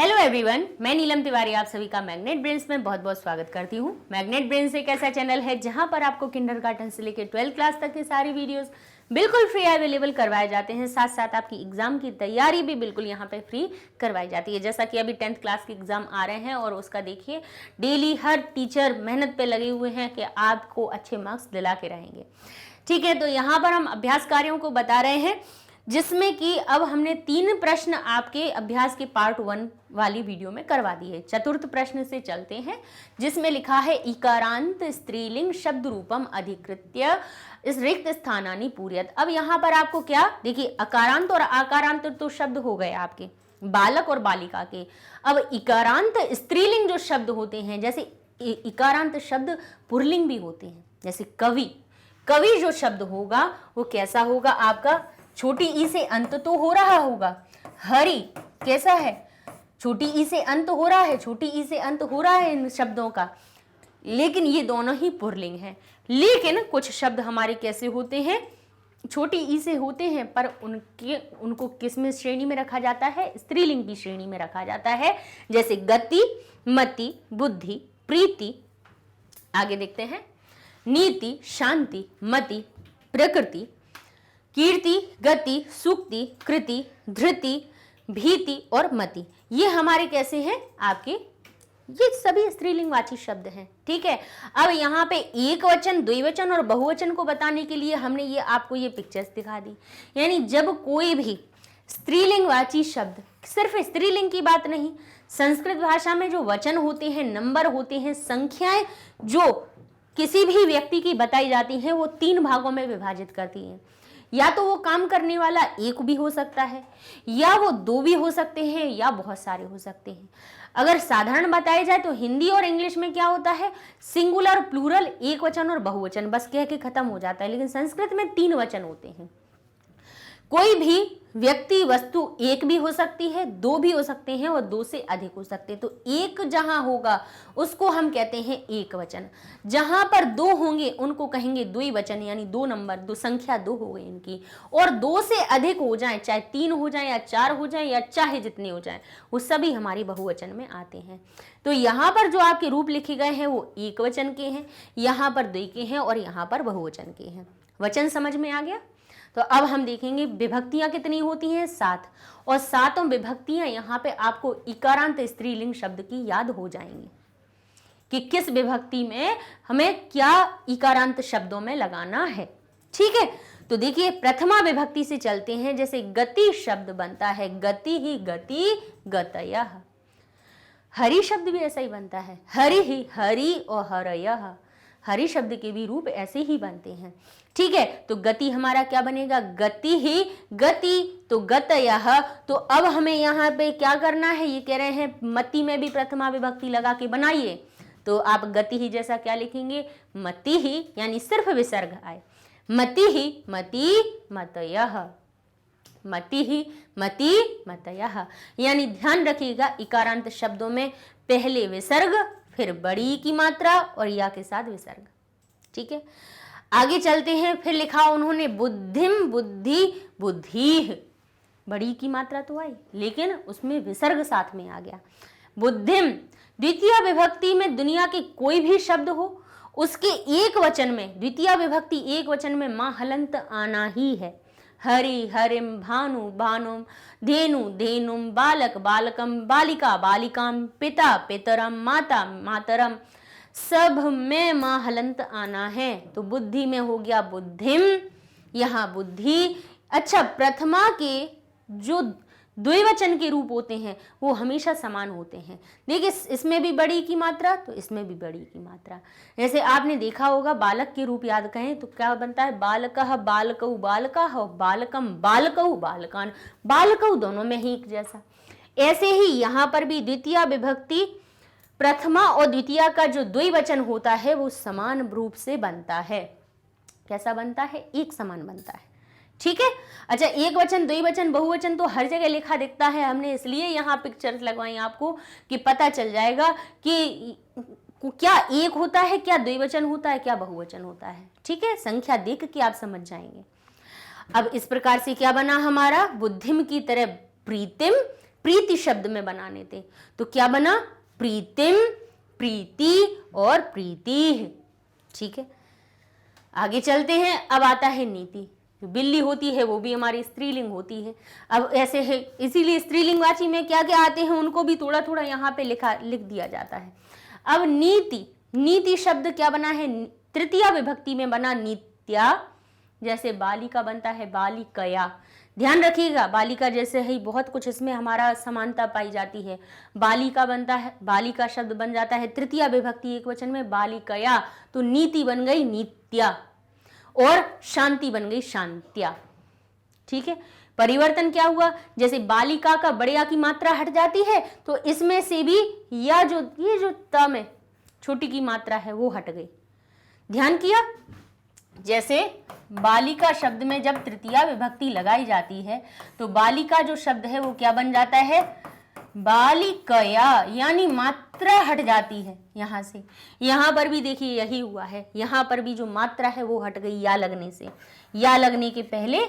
Hello everyone, मैं नीलम तिवारी आप सभी का मैग्नेट ब्रेन्स में बहुत बहुत स्वागत करती हूँ। मैग्नेट ब्रेन्स एक ऐसा चैनल है जहाँ पर आपको किंडरगार्टन से लेकर 12th क्लास तक की सारी वीडियोस बिल्कुल फ्री अवेलेबल करवाए जाते हैं। साथ साथ आपकी एग्जाम की तैयारी भी बिल्कुल यहाँ पे फ्री करवाई जाती है। जैसा कि अभी 10th क्लास के एग्जाम आ रहे हैं और उसका देखिए डेली हर टीचर मेहनत पे लगे हुए हैं कि आपको अच्छे मार्क्स दिला के रहेंगे। ठीक है, तो यहाँ पर हम अभ्यास कार्यों को बता रहे हैं जिसमें कि अब हमने 3 प्रश्न आपके अभ्यास के पार्ट 1 वाली वीडियो में करवा दिए। चतुर्थ प्रश्न से चलते हैं जिसमें लिखा है इकारांत स्त्रीलिंग शब्द रूपम अधिकृत्य इस रिक्त स्थानानि पूर्यत। अब यहाँ पर आपको क्या देखिए, अकारांत और आकारांत तो शब्द हो गए आपके बालक और बालिका के। अब इकारांत स्त्रीलिंग जो शब्द होते हैं, जैसे इकारांत शब्द पुल्लिंग भी होते हैं, जैसे कवि। कवि जो शब्द होगा वो कैसा होगा आपका, छोटी ई से अंत तो हो रहा होगा। हरि कैसा है, छोटी ई से अंत हो रहा है, छोटी ई से अंत हो रहा है इन शब्दों का, लेकिन ये दोनों ही पुल्लिंग हैं। लेकिन कुछ शब्द हमारे कैसे होते हैं, छोटी ई से होते हैं, पर उनको किस में श्रेणी में रखा जाता है, स्त्रीलिंग की श्रेणी में रखा जाता है। जैसे गति, मति, बुद्धि, प्रीति। आगे देखते हैं, नीति, शांति, मति, प्रकृति, कीर्ति, गति, सूक्ति, कृति, धृति, भीति और मति। ये हमारे कैसे हैं आपके, ये सभी स्त्रीलिंगवाची शब्द हैं। ठीक है, अब यहाँ पे एक वचन, द्विवचन और बहुवचन को बताने के लिए हमने ये आपको ये पिक्चर्स दिखा दी। यानी जब कोई भी स्त्रीलिंगवाची शब्द, सिर्फ स्त्रीलिंग की बात नहीं, संस्कृत भाषा में जो वचन होते हैं, नंबर होते हैं, संख्याएं जो किसी भी व्यक्ति की बताई जाती हैं, वो 3 भागों में विभाजित करती हैं। या तो वो काम करने वाला एक भी हो सकता है, या वो 2 भी हो सकते हैं, या बहुत सारे हो सकते हैं। अगर साधारण बताया जाए तो हिंदी और इंग्लिश में क्या होता है, सिंगुलर, प्लूरल, एक वचन और बहुवचन, बस कह के खत्म हो जाता है। लेकिन संस्कृत में 3 वचन होते हैं। कोई भी व्यक्ति, वस्तु एक भी हो सकती है, 2 भी हो सकते हैं और 2 से अधिक हो सकते हैं। तो एक जहां होगा उसको हम कहते हैं एक वचन। जहां पर 2 होंगे उनको कहेंगे द्विवचन, यानी 2 नंबर, 2 संख्या 2 हो गई इनकी। और 2 से अधिक हो जाए, चाहे 3 हो जाए या 4 हो जाए या चाहे जितने हो जाए, वो सभी हमारी बहुवचन में आते हैं। तो यहाँ पर जो आपके रूप लिखे गए हैं वो एक वचन के हैं, यहाँ पर 2 के हैं और यहाँ पर बहुवचन के हैं। वचन समझ में आ गया। तो अब हम देखेंगे विभक्तियां कितनी होती हैं, 7। और 7 विभक्तियां यहाँ पे आपको इकारांत स्त्रीलिंग शब्द की याद हो जाएंगी कि किस विभक्ति में हमें क्या इकारांत शब्दों में लगाना है। ठीक है, तो देखिए प्रथमा विभक्ति से चलते हैं। जैसे गति शब्द बनता है, गति ही गति गतयः। हरि शब्द भी ऐसा ही बनता है, हरि ही हरि और हरयः। हरि शब्द के भी रूप ऐसे ही बनते हैं। ठीक है, तो गति हमारा क्या बनेगा, गति ही गति, तो गतयः। तो अब हमें यहाँ पे क्या करना है, ये कह रहे हैं मति में भी प्रथमा विभक्ति लगा के बनाइए। तो आप गति ही जैसा क्या लिखेंगे, मति ही, यानी सिर्फ विसर्ग आए, मति ही मति मतयः, मति ही मति मतयः। यानी ध्यान रखिएगा इकारांत शब्दों में पहले विसर्ग, फिर बड़ी की मात्रा और या के साथ विसर्ग। ठीक है, आगे चलते हैं। फिर लिखा उन्होंने बुद्धिम, बुद्धि, बुद्धि। बड़ी की मात्रा तो आई लेकिन उसमें विसर्ग साथ में आ गया। बुद्धिम द्वितीय विभक्ति में दुनिया के कोई भी शब्द हो, उसके एक वचन में, द्वितीय विभक्ति एक वचन में मां हलंत आना ही है। हरि हरिम, भानु भानुम, धेनु धेनुम, बालक बालकम, बालिका बालिकाम, पिता पितरम, माता मातरम, सब में मां हलंत आना है। तो बुद्धि में हो गया बुद्धिम, यहाँ बुद्धि। अच्छा, प्रथमा के जो द्विवचन के रूप होते हैं वो हमेशा समान होते हैं। देखिए इसमें भी बड़ी की मात्रा तो इसमें भी बड़ी की मात्रा। जैसे आपने देखा होगा बालक के रूप याद कहें तो क्या बनता है, बालकः बालकौ बालकाः, बालकम बालकौ बालकान। बालकौ दोनों में ही एक जैसा। ऐसे ही यहाँ पर भी द्वितीय विभक्ति प्रथमा और द्वितीय का जो द्विवचन होता है वो समान रूप से बनता है। कैसा बनता है, एक समान बनता है। ठीक है, अच्छा, एक वचन, द्विवचन, बहुवचन तो हर जगह लिखा दिखता है। हमने इसलिए यहाँ पिक्चर्स लगवाई आपको कि पता चल जाएगा कि क्या एक होता है, क्या द्विवचन होता है, क्या बहुवचन होता है। ठीक है, संख्या देख के आप समझ जाएंगे। अब इस प्रकार से क्या बना हमारा, बुद्धिम की तरह प्रीतिम, प्रीति शब्द में बनाने थे। तो क्या बना? प्रीतिम, प्रीति और प्रीति। ठीक है, आगे चलते हैं। अब आता है नीति। जो बिल्ली होती है वो भी हमारी स्त्रीलिंग होती है। अब ऐसे है, इसीलिए स्त्रीलिंगवाची में क्या क्या आते हैं उनको भी थोड़ा थोड़ा यहाँ पे लिख दिया जाता है। अब नीति, नीति शब्द क्या बना है? तृतीया विभक्ति में बना नित्या। जैसे बालिका बनता है बालिकया। ध्यान रखिएगा, बालिका जैसे ही बहुत कुछ इसमें हमारा समानता पाई जाती है। बालिका बनता है, बालिका शब्द बन जाता है तृतीया विभक्ति एक वचन में बालिकया, तो नीति बन गई नित्या और शांति बन गई शांत्या। ठीक है, परिवर्तन क्या हुआ? जैसे बालिका का बड़े आ की मात्रा हट जाती है तो इसमें से भी या जो ये जो त में छोटी की मात्रा है वो हट गई। ध्यान किया? जैसे बालिका शब्द में जब तृतीया विभक्ति लगाई जाती है तो बालिका जो शब्द है वो क्या बन जाता है? बालिकया, यानी मात्रा हट जाती है यहां से। यहां पर भी देखिए यही हुआ है, यहां पर भी जो मात्रा है वो हट गई या लगने से। या लगने के पहले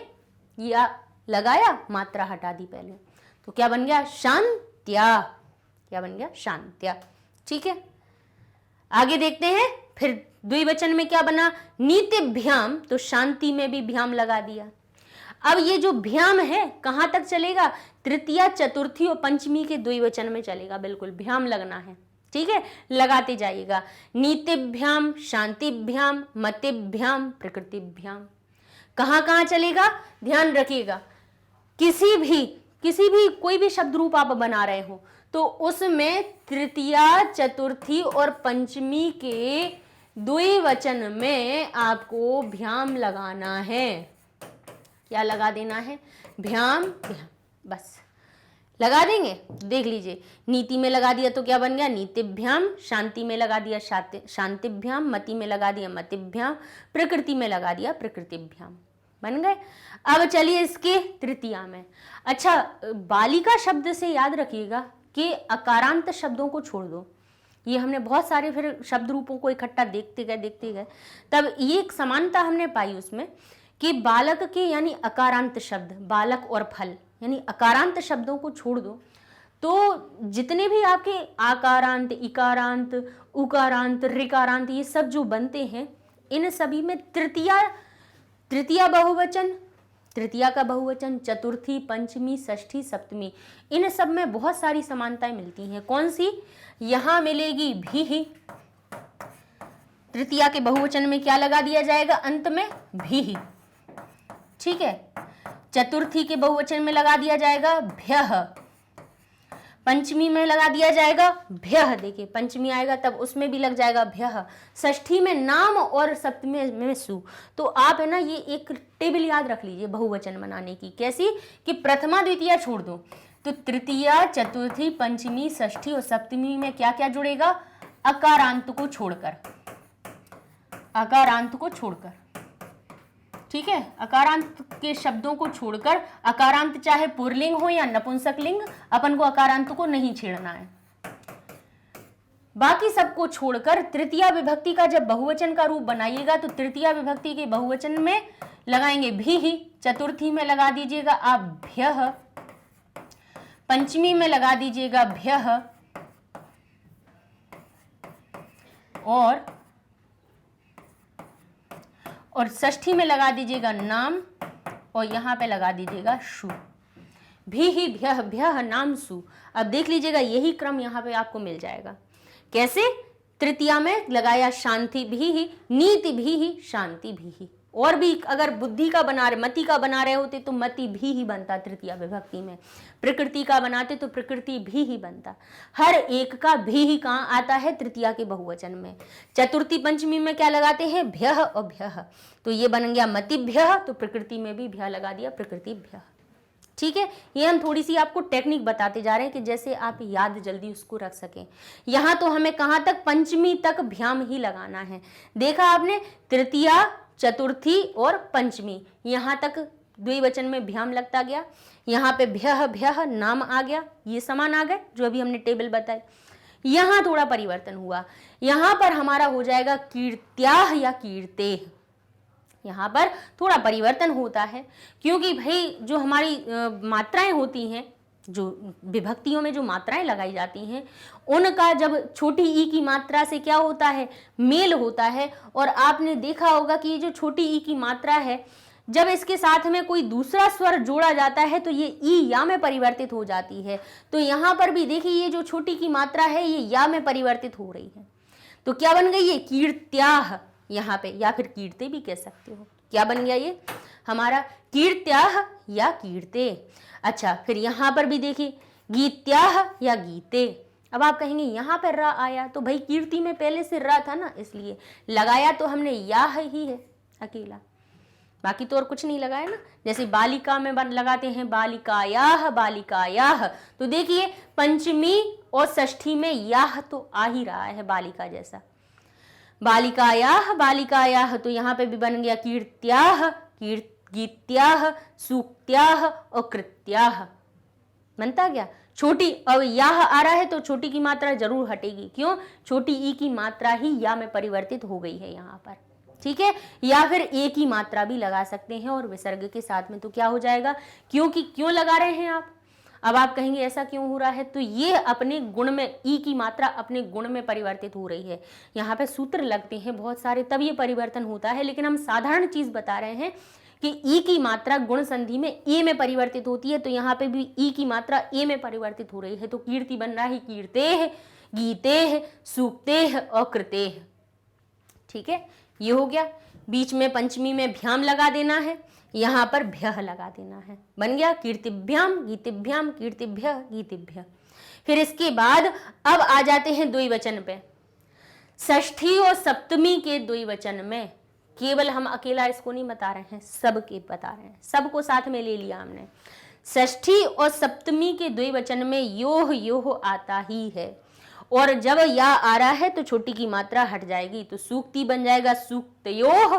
या लगाया, मात्रा हटा दी पहले, तो क्या बन गया? शांत्या। क्या बन गया? शांत्या। ठीक है, आगे देखते हैं। फिर द्विवचन में क्या बना? नीतिभ्याम, तो शांति में भी भ्याम लगा दिया। अब ये जो भ्याम है कहां तक चलेगा? तृतीया, चतुर्थी और पंचमी के द्विवचन में चलेगा। बिल्कुल भ्याम लगना है। ठीक है, लगाते जाइएगा। नीतिभ्याम, शांतिभ्याम, मतिभ्याम, प्रकृतिभ्याम। कहां कहां चलेगा? ध्यान रखिएगा। किसी भी कोई भी शब्द रूप आप बना रहे हो तो उसमें तृतीया, चतुर्थी और पंचमी के द्विवचन में आपको भ्याम लगाना है। क्या लगा देना है? भ्याम, भ्याम, बस लगा देंगे। देख लीजिए, नीति में लगा दिया तो क्या बन गया? नीतिभ्याम। शांति में लगा दिया शांतिभ्याम। मति में लगा दिया मतिभ्याम। प्रकृति में लगा दिया प्रकृतिभ्याम। बन गए। अब चलिए इसके तृतीया में। अच्छा, बालिका शब्द से याद रखिएगा कि अकारांत शब्दों को छोड़ दो। ये हमने बहुत सारे फिर शब्द रूपों को इकट्ठा देखते गए तब ये एक समानता हमने पाई उसमें कि बालक के यानी अकारांत शब्द, बालक और फल यानी अकारांत शब्दों को छोड़ दो तो जितने भी आपके आकारांत, इकारांत, उकारांत, ऋकारांत ये सब जो बनते हैं इन सभी में तृतीया बहुवचन, तृतीया का बहुवचन, चतुर्थी, पंचमी, षष्ठी, सप्तमी, इन सब में बहुत सारी समानताएं मिलती हैं। कौन सी? यहां मिलेगी भी। तृतीया के बहुवचन में क्या लगा दिया जाएगा? अंत में भी। ठीक है, चतुर्थी के बहुवचन में लगा दिया जाएगा भ्यः। पंचमी में लगा दिया जाएगा भ्यः। देखिए पंचमी आएगा तब उसमें भी लग जाएगा भ्यः। षष्ठी में नाम और सप्तमी में सु। तो आप है ना ये एक टेबल याद रख लीजिए बहुवचन बनाने की। कैसी? कि प्रथमा द्वितीया छोड़ दो तो तृतीया, चतुर्थी, पंचमी, षष्ठी और सप्तमी में क्या क्या जुड़ेगा? अकारांत को छोड़कर। अकारांत को छोड़कर। ठीक है, अकारांत के शब्दों को छोड़कर, अकारांत चाहे पुरलिंग हो या नपुंसक लिंग, अपन को अकारांत को नहीं छेड़ना है। बाकी सबको छोड़कर तृतीया विभक्ति का जब बहुवचन का रूप बनाइएगा तो तृतीया विभक्ति के बहुवचन में लगाएंगे भी ही। चतुर्थी में लगा दीजिएगा आप भ्यः। पंचमी में लगा दीजिएगा भ्यः और षष्ठी में लगा दीजिएगा नाम और यहां पे लगा दीजिएगा शु। भी ही, भ्यः, भ्यः, नाम, सु। अब देख लीजिएगा यही क्रम यहां पे आपको मिल जाएगा। कैसे? तृतीया में लगाया शांति भी ही, नीति भी ही, शांति भी ही। और भी अगर बुद्धि का बना रहे, मति का बना रहे होते तो मति भी ही बनता तृतीया विभक्ति में। प्रकृति का बनाते तो प्रकृति भी ही बनता। हर एक का भी ही कहाँ आता है? तृतीया के बहुवचन में। चतुर्थी पंचमी में क्या लगाते हैं? भ्यः और भ्यः। तो ये बन गया मतिभ्यः, तो प्रकृति में भी भ्यः लगा दिया प्रकृतिभ्यः। ठीक है, ये हम थोड़ी सी आपको टेक्निक बताते जा रहे हैं कि जैसे आप याद जल्दी उसको रख सकें। यहाँ तो हमें कहाँ तक? पंचमी तक भ्याम ही लगाना है। देखा आपने, तृतीया, चतुर्थी और पंचमी, यहाँ तक द्विवचन में भ्याम लगता गया। यहाँ पे भ्यः, भ्यः, नाम आ गया, ये समान आ गए जो अभी हमने टेबल बताए। यहाँ थोड़ा परिवर्तन हुआ, यहाँ पर हमारा हो जाएगा कीर्त्याः या कीर्तेः। यहाँ पर थोड़ा परिवर्तन होता है क्योंकि भाई जो हमारी मात्राएं होती हैं जो विभक्तियों में जो मात्राएं लगाई जाती हैं उनका जब छोटी ई की मात्रा से क्या होता है, मेल होता है। और आपने देखा होगा कि ये जो छोटी ई की मात्रा है, जब इसके साथ में कोई दूसरा स्वर जोड़ा जाता है तो ये ई या में परिवर्तित हो जाती है। तो यहाँ पर भी देखिए ये जो छोटी की मात्रा है ये या में परिवर्तित हो रही है। तो क्या बन गई ये कीर्त्याह यहाँ पे, या फिर कीर्ते भी कह सकते हो। क्या बन गया ये हमारा कीर्त्याह या कीर्ते। अच्छा, फिर यहाँ पर भी देखिए गीत्याह या गीते। अब आप कहेंगे यहाँ पर रा आया, तो भाई कीर्ति में पहले से रा था ना, इसलिए लगाया तो हमने याह ही है अकेला, बाकी तो और कुछ नहीं लगाया ना। जैसे बालिका में लगाते हैं बालिकायाह बालिकायाह, तो देखिए पंचमी और षष्ठी में याह तो आ ही रहा है बालिका जैसा। बालिकायाह बालिकायाह, तो यहाँ पे भी बन गया कीर्त्याह गीत्याह सूक्त्याह और कृत्याह, बनता गया। छोटी अब याह आ रहा है तो छोटी की मात्रा जरूर हटेगी, क्यों, छोटी ई की मात्रा ही या में परिवर्तित हो गई है यहाँ पर, ठीक है। या फिर ए की मात्रा भी लगा सकते हैं और विसर्ग के साथ में, तो क्या हो जाएगा, क्योंकि क्यों लगा रहे हैं आप। अब आप कहेंगे ऐसा क्यों हो रहा है, तो ये अपने गुण में ई की मात्रा अपने गुण में परिवर्तित हो रही है। यहाँ पे सूत्र लगते हैं बहुत सारे तब ये परिवर्तन होता है, लेकिन हम साधारण चीज बता रहे हैं कि ई की मात्रा गुण संधि में ए में परिवर्तित होती है, तो यहाँ पे भी ई की मात्रा ए में परिवर्तित हो रही है। तो कीर्ति बन रहा है कीर्तेह गीतेह सूक्तेह और कृतेह, ठीक है, ये हो गया। बीच में पंचमी में भ्याम लगा देना है, यहाँ पर भ्यः लगा देना है, बन गया कीर्तिभ्याम गीतिभ्याम कीर्तिभ्य गीतिभ्य। फिर इसके बाद अब आ जाते हैं द्विवचन पे। षष्ठी और सप्तमी के द्विवचन में केवल हम अकेला इसको नहीं बता रहे हैं, सबके बता रहे हैं, सबको साथ में ले लिया हमने। षष्ठी और सप्तमी के द्विवचन में योह योह आता ही है, और जब या आ रहा है तो छोटी की मात्रा हट जाएगी, तो सूक्ति बन जाएगा सूक्तयोह,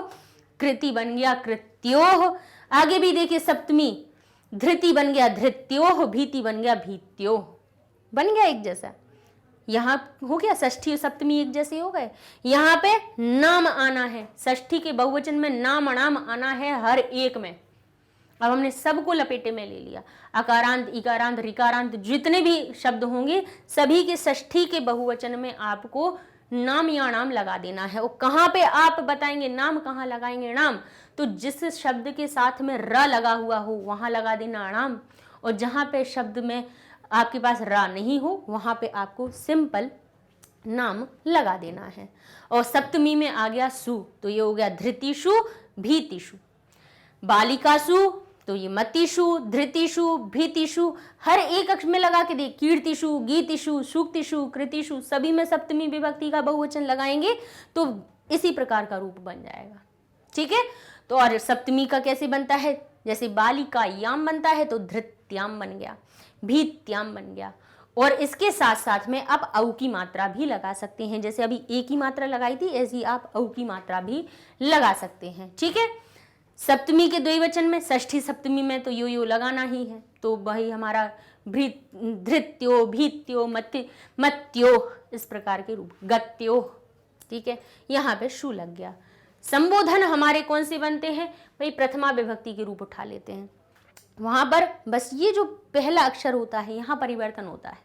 कृति बन गया कृत्योह। आगे भी देखिए सप्तमी, धृति बन गया धृत्योह, भीति बन गया भीत्योह, बन गया एक जैसा। यहाँ हो गया षष्ठी और सप्तमी एक जैसे हो गए। यहाँ पे नाम आना है, षष्ठी के बहुवचन में नाम नाम आना है हर एक में। अब हमने सबको लपेटे में ले लिया, अकारांत इकारांत ऋकारांत जितने भी शब्द होंगे सभी के षष्ठी के बहुवचन में आपको नाम या नाम लगा देना है। और कहाँ पे आप बताएंगे नाम, कहाँ लगाएंगे नाम, तो जिस शब्द के साथ में र लगा हुआ हो वहां लगा देना नाम, और जहां पे शब्द में आपके पास रा नहीं हो वहां पे आपको सिंपल नाम लगा देना है। और सप्तमी में आ गया सु, तो ये हो गया धृतिषु भीतिषु। बालिकासु, तो ये मतिषु धृतिषु भीतिषु, हर एक अक्षर में लगा के दे, कीर्तिषु गीतिषु सूक्तिषु कृतिषु, सभी में सप्तमी विभक्ति का बहुवचन लगाएंगे तो इसी प्रकार का रूप बन जाएगा, ठीक है। तो और सप्तमी का कैसे बनता है, जैसे बालिकायाम बनता है तो धृत्याम बन गया, भीत्याम बन गया। और इसके साथ साथ में आप औ की मात्रा भी लगा सकते हैं, जैसे अभी ए की मात्रा लगाई थी ऐसी आप औ की मात्रा भी लगा सकते हैं, ठीक है। सप्तमी के द्विवचन में, षष्ठी सप्तमी में तो यो लगाना ही है, तो वही हमारा धृत्यो भीत्यो मत्यो इस प्रकार के रूप, गत्यो, ठीक है। यहाँ पे शु लग गया। संबोधन हमारे कौन से बनते हैं भाई, प्रथमा विभक्ति के रूप उठा लेते हैं, वहां पर बस ये जो पहला अक्षर होता है यहाँ परिवर्तन होता है।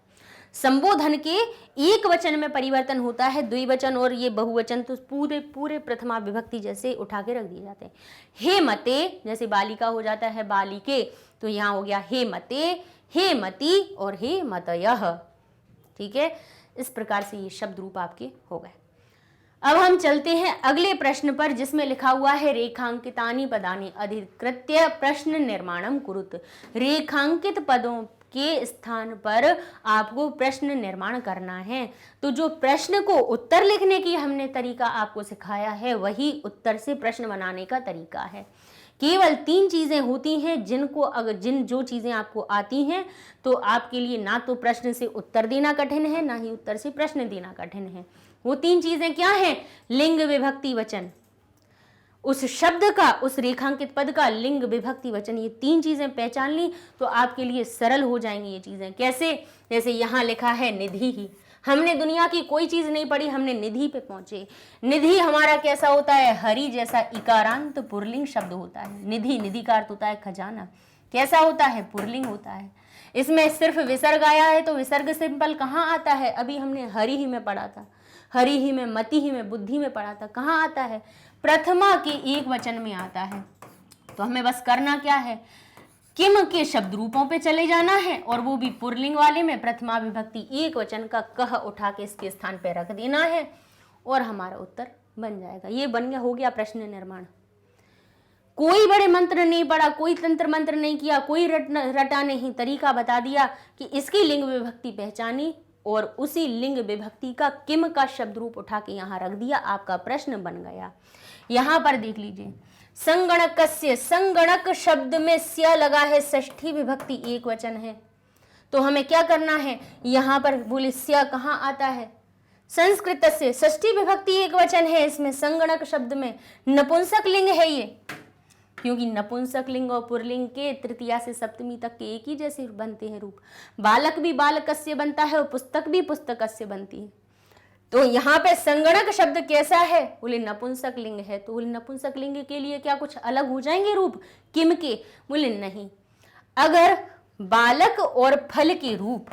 संबोधन के एक वचन में परिवर्तन होता है, द्विवचन और ये बहुवचन तो पूरे पूरे प्रथमा विभक्ति जैसे उठा के रख दिए जाते हैं। हे मते, जैसे बालिका हो जाता है बालिके, तो यहाँ हो गया हे मते, हे मति और हे मतयः, ठीक है। इस प्रकार से ये शब्द रूप आपके हो गए। अब हम चलते हैं अगले प्रश्न पर, जिसमें लिखा हुआ है रेखांकितानि पदानि अधिकृत्य प्रश्न निर्माणम कुरुत। रेखांकित पदों के स्थान पर आपको प्रश्न निर्माण करना है। तो जो प्रश्न को उत्तर लिखने की हमने तरीका आपको सिखाया है वही उत्तर से प्रश्न बनाने का तरीका है। केवल 3 चीजें होती हैं जिनको अगर जो चीजें आपको आती हैं तो आपके लिए ना तो प्रश्न से उत्तर देना कठिन है ना ही उत्तर से प्रश्न देना कठिन है। वो 3 चीजें क्या हैं? लिंग विभक्ति वचन, उस शब्द का, उस रेखांकित पद का लिंग विभक्ति वचन, ये 3 चीजें पहचान ली तो आपके लिए सरल हो जाएंगी ये चीजें। कैसे? जैसे यहाँ लिखा है निधि ही, हमने दुनिया की कोई चीज नहीं पढ़ी, हमने निधि पे पहुंचे। निधि हमारा कैसा होता है? हरि जैसा इकारांत पुरलिंग शब्द होता है। निधि, निधि का अर्थ होता है खजाना। कैसा होता है? पुरलिंग होता है। इसमें सिर्फ विसर्ग आया है तो विसर्ग सिंपल कहाँ आता है? अभी हमने हरि ही में पढ़ा था, हरि ही में, मति ही में, बुद्धि में पढ़ा था। कहाँ आता है? प्रथमा के एक वचन में आता है। तो हमें बस करना क्या है, किम के शब्द रूपों पे चले जाना है और वो भी पुल्लिंग वाले में प्रथमा विभक्ति एक वचन का कह उठा के इसके स्थान पे रख देना है और हमारा उत्तर बन जाएगा। ये बन गया, हो गया प्रश्न निर्माण। कोई बड़े मंत्र नहीं पढ़ा, कोई तंत्र मंत्र नहीं किया, कोई रटा नहीं, तरीका बता दिया कि इसकी लिंग विभक्ति पहचानी और उसी लिंग विभक्ति का किम का शब्द रूप उठा के यहाँ रख दिया, आपका प्रश्न बन गया। यहाँ पर देख लीजिए, संगणकस्य, संगणक शब्द में स्य लगा है, षष्ठी विभक्ति एक वचन है। तो हमें क्या करना है, यहाँ पर बोले स्य कहाँ आता है? संस्कृतस्य, षष्ठी विभक्ति एक वचन है, इसमें संगणक शब्द में नपुंसक लिंग है ये, क्योंकि नपुंसक लिंग और पुल्लिंग के तृतीया से सप्तमी तक के एक ही जैसे बनते हैं रूप। बालक भी बालकस्य बनता है और पुस्तक भी पुस्तकस्य बनती है। तो यहाँ पे संगणक शब्द कैसा है? बोले नपुंसक लिंग है। तो बोले नपुंसक लिंग के लिए क्या कुछ अलग हो जाएंगे रूप किम के? बोले नहीं। अगर बालक और फल के रूप,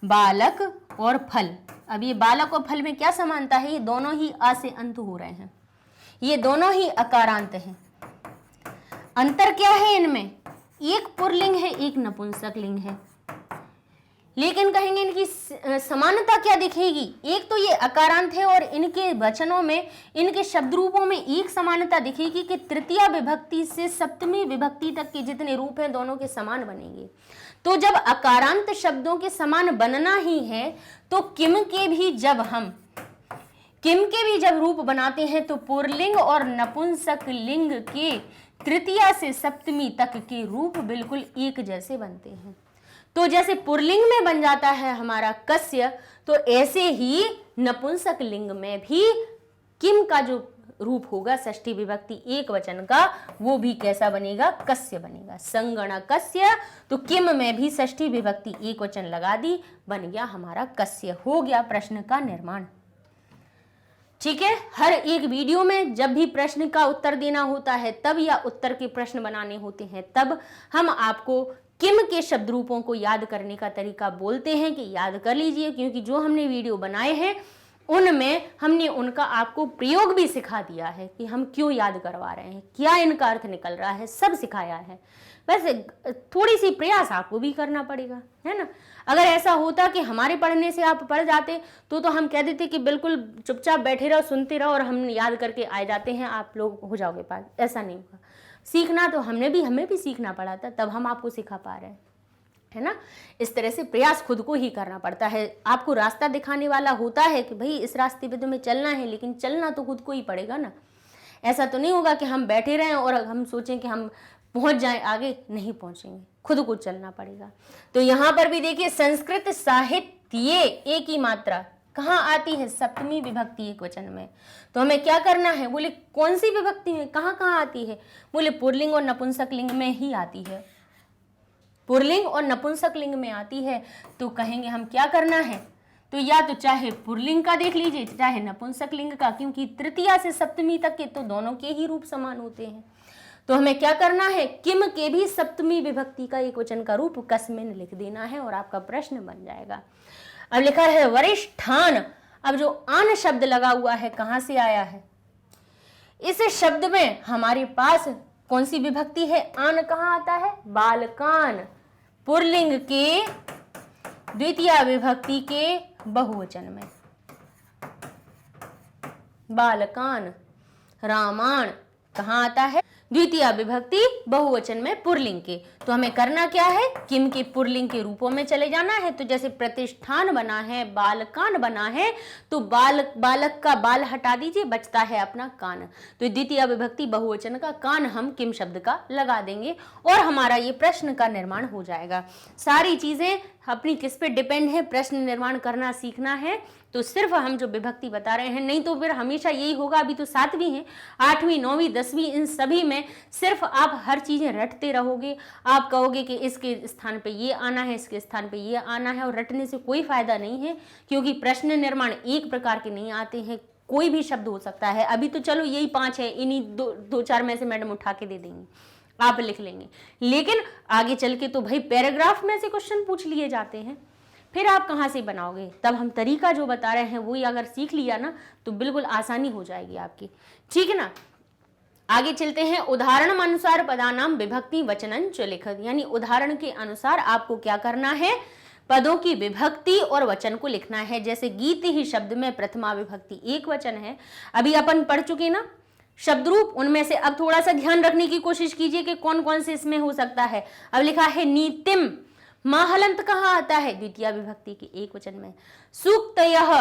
बालक और फल, अब ये बालक और फल में क्या समानता है? ये दोनों ही अ से अंत हो रहे हैं, ये दोनों ही अकारांत हैं। अंतर क्या है इनमें? एक पुल्लिंग है, एक नपुंसक लिंग है, लेकिन कहेंगे इनकी समानता क्या दिखेगी? एक तो ये अकारांत है और इनके वचनों में, इनके शब्द रूपों में एक समानता दिखेगी कि तृतीया विभक्ति से सप्तमी विभक्ति तक के जितने रूप हैं दोनों के समान बनेंगे। तो जब अकारांत शब्दों के समान बनना ही है तो किम के भी जब रूप बनाते हैं तो पुल्लिंग और नपुंसक लिंग के तृतीया से सप्तमी तक के रूप बिल्कुल एक जैसे बनते हैं। तो जैसे पुल्लिंग में बन जाता है हमारा कस्य, तो ऐसे ही नपुंसक लिंग में भी किम का जो रूप होगा षष्ठी विभक्ति एक वचन का, वो भी कैसा बनेगा? कस्य बनेगा। संगणकस्य, तो किम में भी षष्ठी विभक्ति एक वचन लगा दी, बन गया हमारा कस्य। हो गया प्रश्न का निर्माण। ठीक है, हर एक वीडियो में जब भी प्रश्न का उत्तर देना होता है तब, या उत्तर के प्रश्न बनाने होते हैं तब, हम आपको किम के शब्द रूपों को याद करने का तरीका बोलते हैं कि याद कर लीजिए, क्योंकि जो हमने वीडियो बनाए हैं उनमें हमने उनका आपको प्रयोग भी सिखा दिया है कि हम क्यों याद करवा रहे हैं, क्या इनका अर्थ निकल रहा है, सब सिखाया है। बस थोड़ी सी प्रयास आपको भी करना पड़ेगा, है ना। अगर ऐसा होता कि हमारे पढ़ने से आप पढ़ जाते तो हम कह देते कि बिल्कुल चुपचाप बैठे रहो, सुनते रहो और हम याद करके आ जाते हैं, आप लोग हो जाओगे पास। ऐसा नहीं होगा। सीखना तो हमें भी सीखना पड़ा था, तब हम आपको सिखा पा रहे हैं, है ना। इस तरह से प्रयास खुद को ही करना पड़ता है। आपको रास्ता दिखाने वाला होता है कि भाई इस रास्ते पे तुम्हें चलना है, लेकिन चलना तो खुद को ही पड़ेगा ना। ऐसा तो नहीं होगा कि हम बैठे रहें और हम सोचें कि हम पहुंच जाएं आगे, नहीं पहुंचेंगे, खुद को चलना पड़ेगा। तो यहाँ पर भी देखिए, संस्कृत साहित्य एक ही मात्रा कहाँ आती है? सप्तमी विभक्ति एक वचन में। तो हमें क्या करना है? बोले कौन सी विभक्ति में, कहाँ आती है? बोले पुल्लिंग और नपुंसक लिंग में ही आती है, पुल्लिंग और नपुंसक लिंग में आती है। तो कहेंगे हम क्या करना है? तो या तो चाहे पुल्लिंग का देख लीजिए, चाहे नपुंसक लिंग का, क्योंकि तृतीया से सप्तमी तक के तो दोनों के ही रूप समान होते हैं। तो हमें क्या करना है? किम के भी सप्तमी विभक्ति का एक वचन का रूप कस्मिन लिख देना है और आपका प्रश्न बन जाएगा। अब लिखा है वरिष्ठान। अब जो आन शब्द लगा हुआ है कहां से आया है? इस शब्द में हमारे पास कौन सी विभक्ति है? आन कहां आता है? बालकान, पुल्लिंग के द्वितीय विभक्ति के बहुवचन में, बालकान। रामायण कहां आता है? द्वितीय विभक्ति बहुवचन में पुल्लिंग के। तो हमें करना क्या है? किम के पुल्लिंग के रूपों में चले जाना है। तो जैसे प्रतिष्ठान बना है, बालकान बना है, तो बालक का बाल हटा दीजिए, बचता है अपना कान। तो द्वितीय विभक्ति बहुवचन का कान हम किम शब्द का लगा देंगे और हमारा ये प्रश्न का निर्माण हो जाएगा। सारी चीजें अपनी किस पे डिपेंड है? प्रश्न निर्माण करना सीखना है तो सिर्फ हम जो विभक्ति बता रहे हैं, नहीं तो फिर हमेशा यही होगा। अभी तो 7वीं है, 8वीं 9वीं 10वीं, इन सभी में सिर्फ आप हर चीजें रटते रहोगे। आप कहोगे कि इसके स्थान पे ये आना है, इसके स्थान पे ये आना है, और रटने से कोई फायदा नहीं है, क्योंकि प्रश्न निर्माण एक प्रकार के नहीं आते हैं, कोई भी शब्द हो सकता है। अभी तो चलो यही 5 है, इन्हीं दो 4 में से मैडम उठा के दे देंगी। आप लिख लेंगे। लेकिन आगे चल के तो भाई पैराग्राफ में से क्वेश्चन पूछ लिए जाते हैं, फिर आप कहाँ से बनाओगे? तब हम तरीका जो बता रहे हैं वही अगर सीख लिया ना तो बिल्कुल आसानी हो जाएगी आपकी, ठीक है ना। आगे चलते हैं। उदाहरण अनुसार पदानाम विभक्ति वचनन च लिखत, यानी उदाहरण के अनुसार आपको क्या करना है, पदों की विभक्ति और वचन को लिखना है। जैसे गीत ही शब्द में प्रथमा विभक्ति एक वचन है, अभी अपन पढ़ चुके ना शब्द रूप, उनमें से अब थोड़ा सा ध्यान रखने की कोशिश कीजिए कि कौन कौन से इसमें हो सकता है। अब लिखा है नीतिम, माहलंत कहाँ आता है, द्वितीय विभक्ति के एक वचन में। सूक्त यह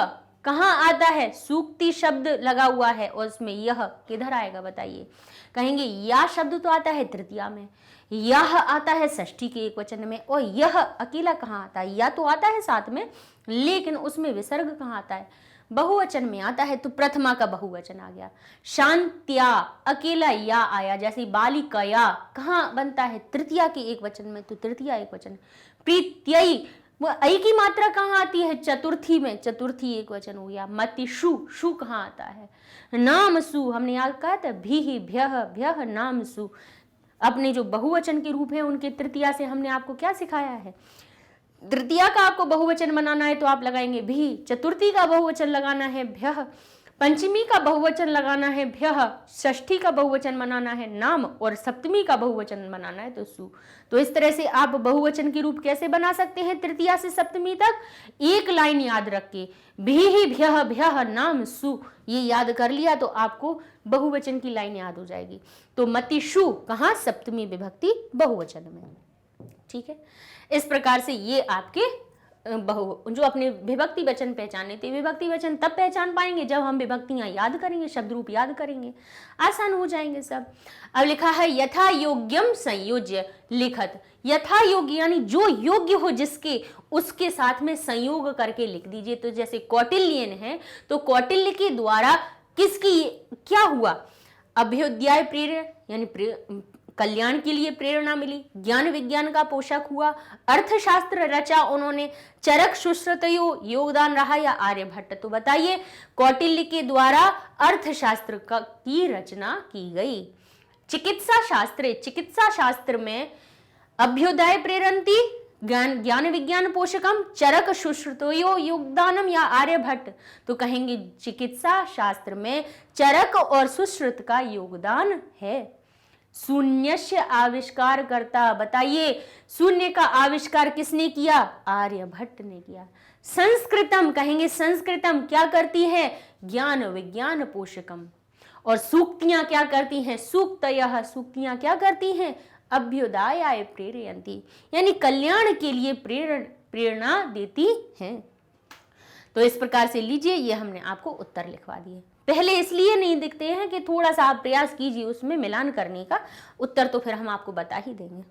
कहाँ आता है, सूक्ति शब्द लगा हुआ है और उसमें यह किधर आएगा बताइए? कहेंगे या शब्द तो आता है तृतीया में, यह आता है षष्ठी के एक वचन में, और यह अकेला कहाँ आता है? या तो आता है साथ में लेकिन उसमें विसर्ग कहाँ आता है, बहुवचन में आता है, तो प्रथमा का बहुवचन आ गया। शांत्या अकेला या आया, जैसे बालिकया कहाँ बनता है, तृतीया के एक वचन में, तो तृतीया एक वचन। प्रीत्ययी वो ऐ की मात्रा कहाँ आती है, चतुर्थी में, चतुर्थी एक वचन हो गया। मतिषु, शु कहाँ आता है, नाम सु, हमने यहाँ कहा था भी भ्यः भ्यः नाम सु, अपने जो बहुवचन के रूप हैं उनके तृतीया से हमने आपको क्या सिखाया है, तृतीया का आपको बहुवचन बनाना है तो आप लगाएंगे भी, चतुर्थी का बहुवचन लगाना है भ्यः, पंचमी का बहुवचन लगाना है भ्यः, षष्ठी का बहुवचन बनाना है नाम, और सप्तमी का बहुवचन बनाना है तो सु। तो इस तरह से आप बहुवचन के रूप कैसे बना सकते हैं तृतीया से सप्तमी तक, एक लाइन याद रख के भी भ्यः भ्यः नाम सु, ये याद कर लिया तो आपको बहुवचन की लाइन याद हो जाएगी। तो मतिषु कहाँ, सप्तमी विभक्ति बहुवचन में, ठीक है। इस प्रकार से ये आपके जो अपने विभक्ति वचन पहचाने थे, विभक्ति वचन तब पहचान पाएंगे जब हम विभक्तियां याद करेंगे, शब्द रूप याद करेंगे, आसान हो जाएंगे सब। अब लिखा है यथा योग्यम संयोज्य लिखत, यथा योग्य यानी जो योग्य हो जिसके, उसके साथ में संयोग करके लिख दीजिए। तो जैसे कौटिल्यन है तो कौटिल्य के द्वारा किसकी क्या हुआ, अभ्युदय प्रेरणा यानी कल्याण के लिए प्रेरणा मिली, ज्ञान विज्ञान का पोषक हुआ, अर्थशास्त्र रचा उन्होंने, चरक सुश्रुतयो योगदान रहा या आर्यभट्ट। तो बताइए कौटिल्य के द्वारा अर्थशास्त्र की रचना की गई। चिकित्सा शास्त्र में अभ्युदय प्रेरणती, ज्ञान विज्ञान पोषकम, चरक सुश्रुतयो योगदानम या आर्यभट्ट। तो कहेंगे चिकित्सा शास्त्र में चरक और सुश्रुत का योगदान है। शून्यस्य आविष्कार करता, बताइए शून्य का आविष्कार किसने किया, आर्यभट्ट ने किया। संस्कृतम, कहेंगे संस्कृतम क्या करती है, ज्ञान विज्ञान पोषकम। और सूक्तियां क्या करती हैं, सूक्तयः, सूक्तियां क्या करती हैं, अभ्युदयाय प्रेरयन्ति, यानी कल्याण के लिए प्रेरणा देती हैं। तो इस प्रकार से लीजिए, ये हमने आपको उत्तर लिखवा दिए। पहले इसलिए नहीं दिखते हैं कि थोड़ा सा आप प्रयास कीजिए उसमें मिलान करने का, उत्तर तो फिर हम आपको बता ही देंगे।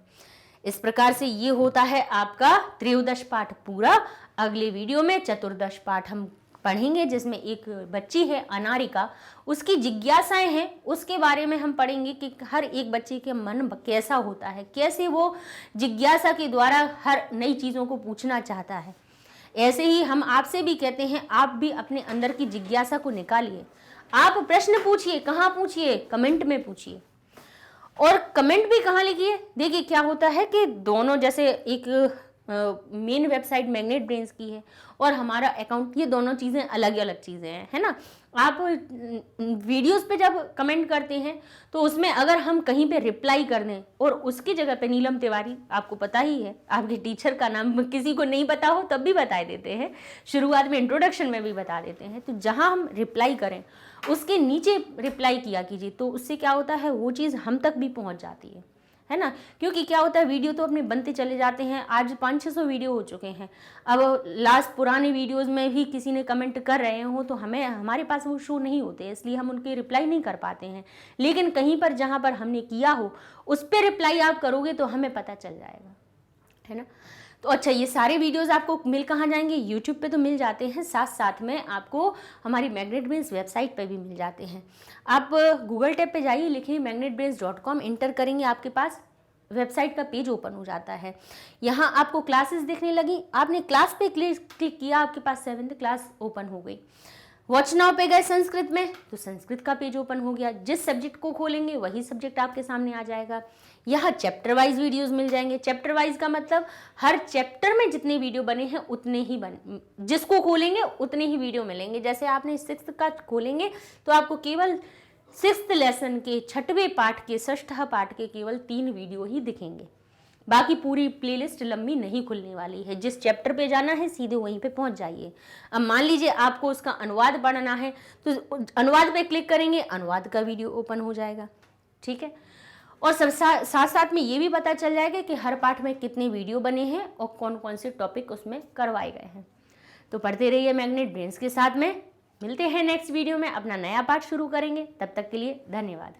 इस प्रकार से ये होता है आपका त्रयोदश पाठ पूरा। अगले वीडियो में चतुर्दश पाठ हम पढ़ेंगे, जिसमें एक बच्ची है अनारिका, उसकी जिज्ञासाएं हैं, उसके बारे में हम पढ़ेंगे कि हर एक बच्चे के मन कैसा होता है, कैसे वो जिज्ञासा के द्वारा हर नई चीज़ों को पूछना चाहता है। ऐसे ही हम आपसे भी कहते हैं, आप भी अपने अंदर की जिज्ञासा को निकालिए, आप प्रश्न पूछिए। कहाँ पूछिए, कमेंट में पूछिए। और कमेंट भी कहाँ लिखिए, देखिए क्या होता है कि दोनों, जैसे एक मेन वेबसाइट मैग्नेट ब्रेन्स की है और हमारा अकाउंट, ये दोनों चीज़ें अलग अलग चीज़ें हैं, है ना। आप वीडियोस पे जब कमेंट करते हैं तो उसमें अगर हम कहीं पे रिप्लाई कर दें और उसकी जगह पे नीलम तिवारी, आपको पता ही है, आपके टीचर का नाम किसी को नहीं पता हो तब भी बता देते हैं, शुरुआत में इंट्रोडक्शन में भी बता देते हैं। तो जहाँ हम रिप्लाई करें उसके नीचे रिप्लाई किया कीजिए, तो उससे क्या होता है, वो चीज़ हम तक भी पहुँच जाती है ना। क्योंकि क्या होता है, वीडियो तो अपने बनते चले जाते हैं, आज 500-600 वीडियो हो चुके हैं। अब लास्ट पुराने वीडियोस में भी किसी ने कमेंट कर रहे हो तो हमारे पास वो शो नहीं होते, इसलिए हम उनके रिप्लाई नहीं कर पाते हैं। लेकिन कहीं पर जहाँ पर हमने किया हो उस पर रिप्लाई आप करोगे तो हमें पता चल जाएगा, है ना। तो अच्छा, ये सारे वीडियोस आपको मिल कहाँ जाएंगे, यूट्यूब पे तो मिल जाते हैं, साथ साथ में आपको हमारी मैग्नेट ब्रेन्स वेबसाइट पे भी मिल जाते हैं। आप गूगल टैब पे जाइए, लिखिए magnetbrains.com, इंटर करेंगे, आपके पास वेबसाइट का पेज ओपन हो जाता है। यहाँ आपको क्लासेस दिखने लगी, आपने क्लास पे क्लिक किया, आपके पास 7th क्लास ओपन हो गई। वॉच नाउ पे गए संस्कृत में तो संस्कृत का पेज ओपन हो गया। जिस सब्जेक्ट को खोलेंगे वही सब्जेक्ट आपके सामने आ जाएगा। यहाँ चैप्टर वाइज वीडियोस मिल जाएंगे। चैप्टर वाइज का मतलब हर चैप्टर में जितने वीडियो बने हैं उतने ही जिसको खोलेंगे उतने ही वीडियो मिलेंगे। जैसे आपने 6th का खोलेंगे तो आपको केवल 6th लेसन के 6वें पाठ के 6th पाठ के केवल 3 वीडियो ही दिखेंगे। बाकी पूरी प्लेलिस्ट लंबी नहीं खुलने वाली है। जिस चैप्टर पे जाना है सीधे वहीं पे पहुंच जाइए। अब मान लीजिए आपको उसका अनुवाद पढ़ना है तो अनुवाद पे क्लिक करेंगे, अनुवाद का वीडियो ओपन हो जाएगा। ठीक है, और साथ साथ में ये भी पता चल जाएगा कि हर पाठ में कितने वीडियो बने हैं और कौन कौन से टॉपिक उसमें करवाए गए हैं। तो पढ़ते रहिए मैग्नेट ब्रेन्स के साथ में। मिलते हैं नेक्स्ट वीडियो में, अपना नया पाठ शुरू करेंगे। तब तक के लिए धन्यवाद।